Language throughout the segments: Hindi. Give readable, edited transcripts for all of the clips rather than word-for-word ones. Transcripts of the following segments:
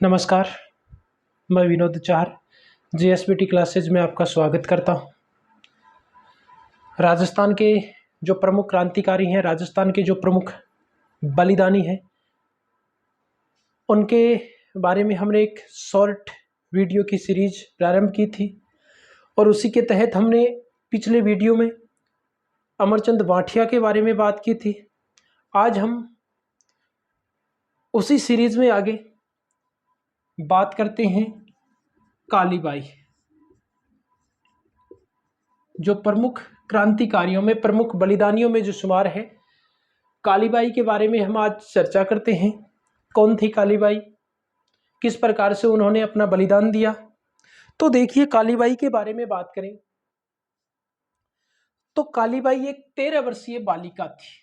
नमस्कार, मैं विनोद चार जीएसबीटी क्लासेज में आपका स्वागत करता हूं। राजस्थान के जो प्रमुख क्रांतिकारी हैं, राजस्थान के जो प्रमुख बलिदानी हैं, उनके बारे में हमने एक शॉर्ट वीडियो की सीरीज प्रारंभ की थी और उसी के तहत हमने पिछले वीडियो में अमरचंद बांठिया के बारे में बात की थी। आज हम उसी सीरीज में आगे बात करते हैं कालीबाई, जो प्रमुख क्रांतिकारियों में, प्रमुख बलिदानियों में जो शुमार है। कालीबाई के बारे में हम आज चर्चा करते हैं। कौन थी कालीबाई, किस प्रकार से उन्होंने अपना बलिदान दिया। तो देखिए, कालीबाई के बारे में बात करें तो कालीबाई एक 13 वर्षीय बालिका थी।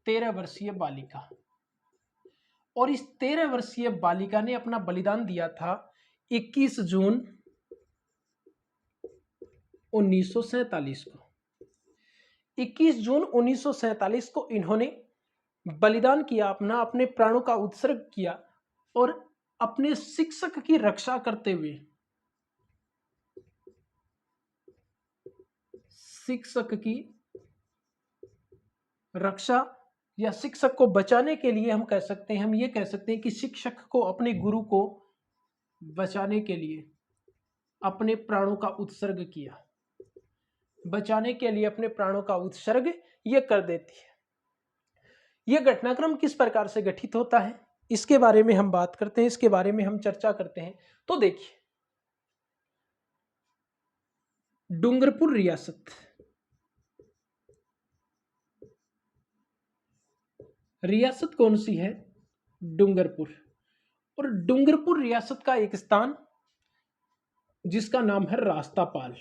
13 वर्षीय बालिका, और इस 13 वर्षीय बालिका ने अपना बलिदान दिया था 21 जून 1947 को। 21 जून 1947 को इन्होंने बलिदान किया, अपने प्राणों का उत्सर्ग किया और अपने शिक्षक की रक्षा करते हुए, शिक्षक की रक्षा या शिक्षक को बचाने के लिए हम ये कह सकते हैं कि शिक्षक को, अपने गुरु को बचाने के लिए अपने प्राणों का उत्सर्ग किया। बचाने के लिए अपने प्राणों का उत्सर्ग ये कर देती है। यह घटनाक्रम किस प्रकार से गठित होता है, इसके बारे में हम बात करते हैं, इसके बारे में हम चर्चा करते हैं। तो देखिए, डूंगरपुर रियासत, रियासत कौन सी है? डूंगरपुर। और डूंगरपुर रियासत का एक स्थान जिसका नाम है रास्तापाल,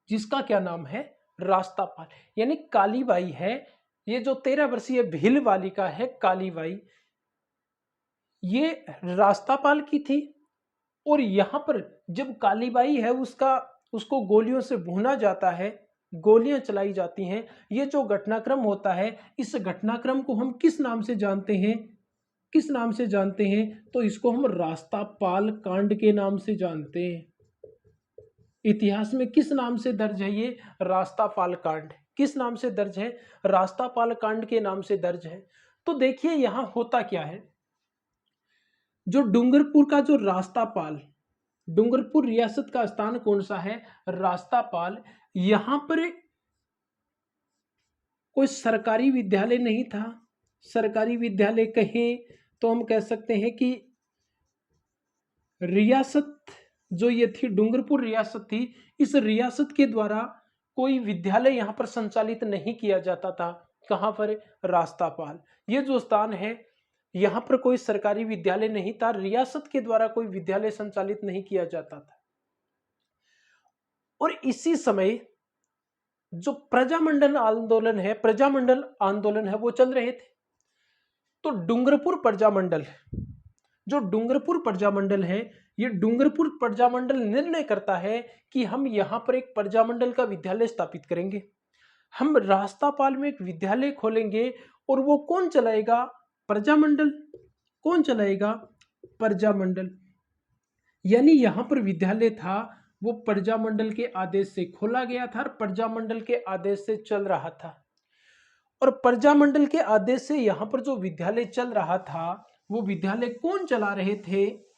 जिसका क्या नाम है? रास्तापाल। यानी कालीबाई है, ये जो 13 वर्षीय भील बालिका है कालीबाई, ये रास्तापाल की थी। और यहां पर जब कालीबाई है, उसको गोलियों से भूना जाता है, गोलियां चलाई जाती हैं। ये जो घटनाक्रम होता है, इस घटनाक्रम को हम किस नाम से जानते हैं? किस नाम से जानते हैं? तो इसको हम रास्तापाल कांड के नाम से जानते हैं। इतिहास में किस नाम से दर्ज है? ये रास्तापाल कांड। किस नाम से दर्ज है? रास्तापाल कांड के नाम से दर्ज है। तो देखिए, यहां होता क्या है, जो डूंगरपुर का जो रास्तापाल, डूंगरपुर रियासत का स्थान कौन सा है? रास्तापाल। यहां पर कोई सरकारी विद्यालय नहीं था। सरकारी विद्यालय कहें तो हम कह सकते हैं कि रियासत जो ये थी, डूंगरपुर रियासत थी, इस रियासत के द्वारा कोई विद्यालय यहां पर संचालित नहीं किया जाता था। कहां पर? रास्तापाल। ये जो स्थान है, यहां पर कोई सरकारी विद्यालय नहीं था, रियासत के द्वारा कोई विद्यालय संचालित नहीं किया जाता था। और इसी समय जो प्रजामंडल आंदोलन है वो चल रहे थे। तो डूंगरपुर प्रजामंडल, जो डूंगरपुर प्रजामंडल है, ये डूंगरपुर प्रजामंडल निर्णय करता है कि हम यहां पर एक प्रजामंडल का विद्यालय स्थापित करेंगे, हम रास्तापाल में एक विद्यालय खोलेंगे। और वो कौन चलाएगा? प्रजामंडल। कौन चलाएगा? प्रजामंडल। यानी यहां पर विद्यालय था, वो प्रजामंडल के आदेश से खोला गया था और प्रजामंडल के आदेश से चल रहा था। और प्रजामंडल के आदेश से यहां पर जो विद्यालय चल रहा था, वो विद्यालय कौन चला रहे थे?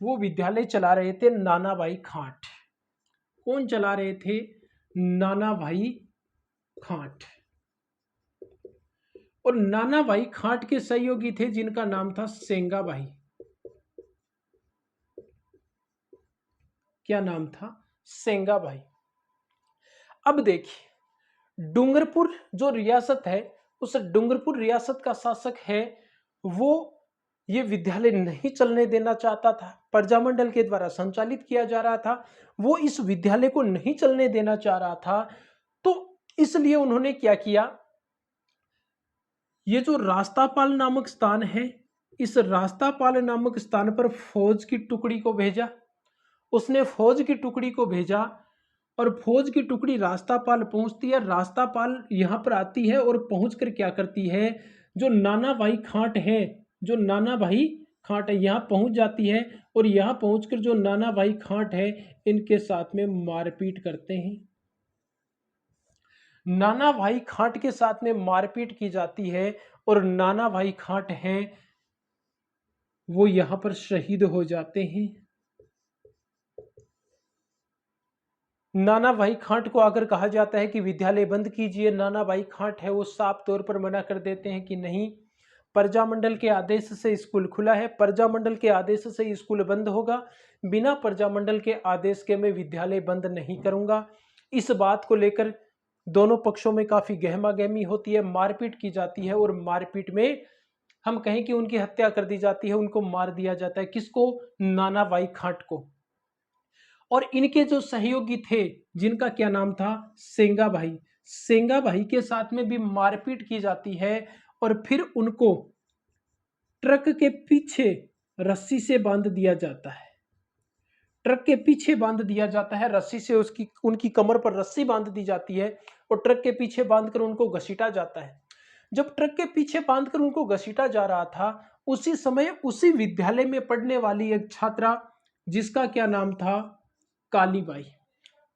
वो विद्यालय चला रहे थे नानाभाई खांट। कौन चला रहे थे? नानाभाई खांट। और नानाभाई खांट के सहयोगी थे जिनका नाम था सेंगाभाई। क्या नाम था? सेंगाभाई। अब देखिए, डूंगरपुर जो रियासत है, उस डूंगरपुर रियासत का शासक है, वो ये विद्यालय नहीं चलने देना चाहता था। प्रजामंडल के द्वारा संचालित किया जा रहा था, वो इस विद्यालय को नहीं चलने देना चाह रहा था। तो इसलिए उन्होंने क्या किया, ये जो रास्तापाल नामक स्थान है, इस रास्तापाल नामक स्थान पर फौज की टुकड़ी को भेजा। उसने फौज की टुकड़ी को भेजा और फौज की टुकड़ी रास्तापाल पहुंचती है। रास्तापाल यहाँ पर आती है और पहुंचकर क्या करती है, जो नाना भाई खाट है, जो नाना भाई खाट है यहाँ पहुंच जाती है और यहाँ पहुंचकर जो नाना भाई खाट है इनके साथ में मारपीट करते हैं। नाना भाई खाट के साथ में मारपीट की जाती है और नाना भाई खाट हैं वो यहां पर शहीद हो जाते हैं। नाना भाई खाट को अगर कहा जाता है कि विद्यालय बंद कीजिए, नाना भाई खाट है वो साफ तौर पर मना कर देते हैं कि नहीं, प्रजामंडल के आदेश से स्कूल खुला है, प्रजामंडल के आदेश से स्कूल बंद होगा, बिना प्रजामंडल के आदेश के मैं विद्यालय बंद नहीं करूंगा। इस बात को लेकर दोनों पक्षों में काफी गहमा गहमी होती है, मारपीट की जाती है और मारपीट में हम कहें कि उनकी हत्या कर दी जाती है, उनको मार दिया जाता है। किसको? नाना भाई खाट को। और इनके जो सहयोगी थे जिनका क्या नाम था, सेंगा भाई, सेंगा भाई के साथ में भी मारपीट की जाती है और फिर उनको ट्रक के पीछे रस्सी से बांध दिया जाता है। ट्रक के पीछे बांध दिया जाता है रस्सी से, उसकी उनकी कमर पर रस्सी बांध दी जाती है और ट्रक के पीछे बांधकर उनको घसीटा जाता है। जब ट्रक के पीछे बांधकर उनको घसीटा जा रहा था उसी समय उसी विद्यालय में पढ़ने वाली एक छात्रा जिसका क्या नाम था, कालीबाई,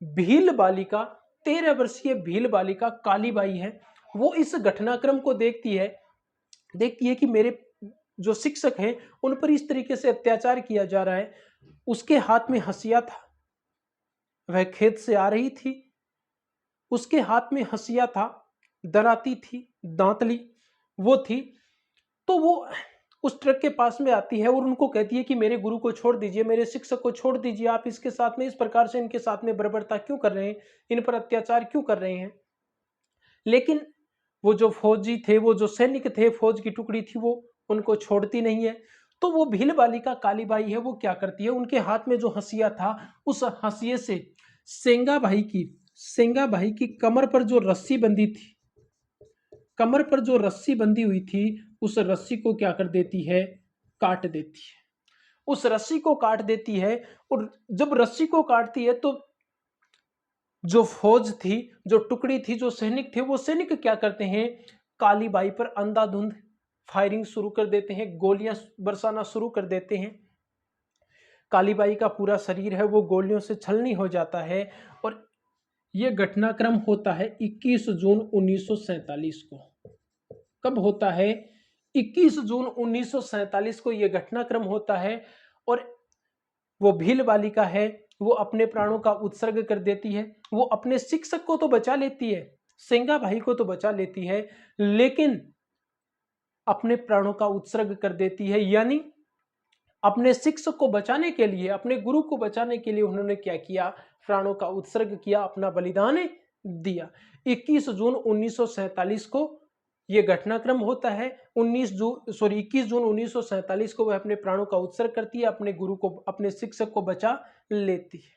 भील बालिका, 13 वर्षीय भील बालिका कालीबाई है, वो इस घटनाक्रम को देखती है कि मेरे जो शिक्षक हैं उन पर इस तरीके से अत्याचार किया जा रहा है। उसके हाथ में हंसिया था, वह खेत से आ रही थी, उसके हाथ में हंसिया था, दराती थी, दांतली वो थी। तो वो उस ट्रक के पास में आती है और उनको कहती है कि मेरे गुरु को छोड़ दीजिए, मेरे शिक्षक को छोड़ दीजिए, आप इसके साथ में इस प्रकार से इनके साथ में बर्बरता क्यों कर रहे हैं, इन पर अत्याचार क्यों कर रहे हैं। लेकिन वो जो फौजी थे, वो जो सैनिक थे, फौज की टुकड़ी थी, वो उनको छोड़ती नहीं है। तो वो भील बालिका कालीबाई है, वो क्या करती है, उनके हाथ में जो हंसिया था उस हंसिये से सेंगा भाई की कमर पर जो रस्सी बंधी थी, कमर पर जो रस्सी बंधी हुई थी उस रस्सी को क्या कर देती है, काट देती है, उस रस्सी को काट देती है। और जब रस्सी को काटती है तो जो फौज थी, जो टुकड़ी थी, जो सैनिक थे, वो सैनिक क्या करते हैं, कालीबाई पर अंधाधुंध फायरिंग शुरू कर देते हैं, गोलियां बरसाना शुरू कर देते हैं। कालीबाई का पूरा शरीर है वो गोलियों से छलनी हो जाता है। और यह घटनाक्रम होता है 21 जून 1947 को। कब होता है? 21 जून 1947 को यह घटनाक्रम होता है। और वो भील बालिका है वो अपने प्राणों का उत्सर्ग कर देती है। वो अपने शिक्षक को तो बचा लेती है, सेंगा भाई को तो बचा लेती है, लेकिन अपने प्राणों का उत्सर्ग कर देती है। यानी अपने शिक्षक को बचाने के लिए, अपने गुरु को बचाने के लिए उन्होंने क्या किया, प्राणों का उत्सर्ग किया, अपना बलिदान दिया। 21 जून 1947 को यह घटनाक्रम होता है। 21 जून 1947 को वह अपने प्राणों का उत्सर्ग करती है, अपने गुरु को, अपने शिक्षक को बचा लेती है।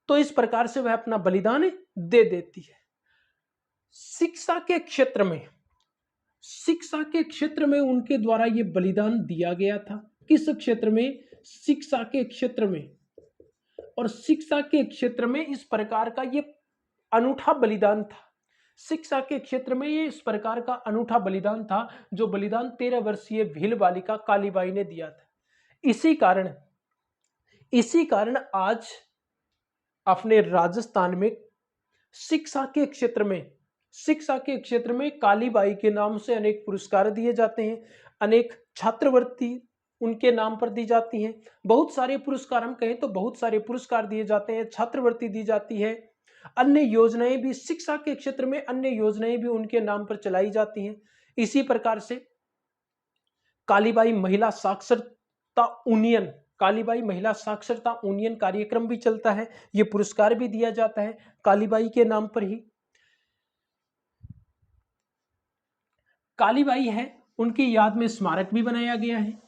तो इस प्रकार से वह अपना बलिदान दे देती है। शिक्षा के क्षेत्र में उनके द्वारा यह बलिदान दिया गया था। किस क्षेत्र में? शिक्षा के क्षेत्र में। और शिक्षा के क्षेत्र में इस प्रकार का यह अनूठा बलिदान था। शिक्षा के क्षेत्र में ये इस प्रकार का अनूठा बलिदान था, जो बलिदान 13 वर्षीय भील बालिका कालीबाई ने दिया था। इसी कारण आज अपने राजस्थान में शिक्षा के क्षेत्र में कालीबाई के नाम से अनेक पुरस्कार दिए जाते हैं, अनेक छात्रवृत्ति उनके नाम पर दी जाती हैं। बहुत सारे पुरस्कार, हम कहें तो बहुत सारे पुरस्कार दिए जाते हैं, छात्रवृत्ति दी जाती है, अन्य योजनाएं भी शिक्षा के क्षेत्र में, अन्य योजनाएं भी उनके नाम पर चलाई जाती हैं। इसी प्रकार से कालीबाई महिला साक्षरता यूनियन कार्यक्रम भी चलता है, यह पुरस्कार भी दिया जाता है कालीबाई के नाम पर ही। कालीबाई है उनकी याद में स्मारक भी बनाया गया है।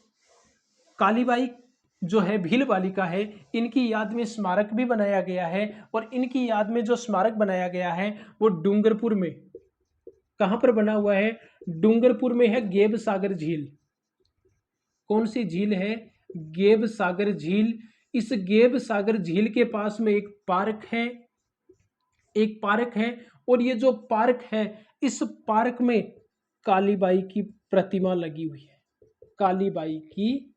कालीबाई जो है भील बालिका है, इनकी याद में स्मारक भी बनाया गया है। और इनकी याद में जो स्मारक बनाया गया है वो डूंगरपुर में, कहां पर बना हुआ है? डूंगरपुर में है गेब सागर झील। कौन सी झील है? गेब सागर झील। इस गेब सागर झील के पास में एक पार्क है और ये जो पार्क है, इस पार्क में कालीबाई की प्रतिमा लगी हुई है। कालीबाई की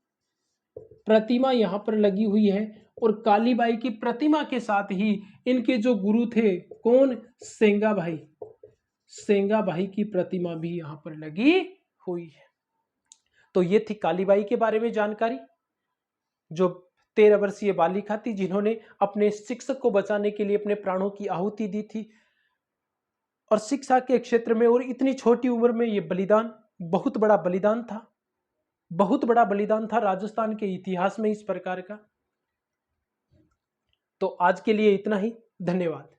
प्रतिमा यहां पर लगी हुई है और कालीबाई की प्रतिमा के साथ ही इनके जो गुरु थे, कौन, सेंगा भाई की प्रतिमा भी यहां पर लगी हुई है। तो ये थी कालीबाई के बारे में जानकारी, जो 13 वर्षीय बालिका थी जिन्होंने अपने शिक्षक को बचाने के लिए अपने प्राणों की आहुति दी थी। और शिक्षा के क्षेत्र में और इतनी छोटी उम्र में ये बलिदान बहुत बड़ा बलिदान था राजस्थान के इतिहास में इस प्रकार का। तो आज के लिए इतना ही, धन्यवाद।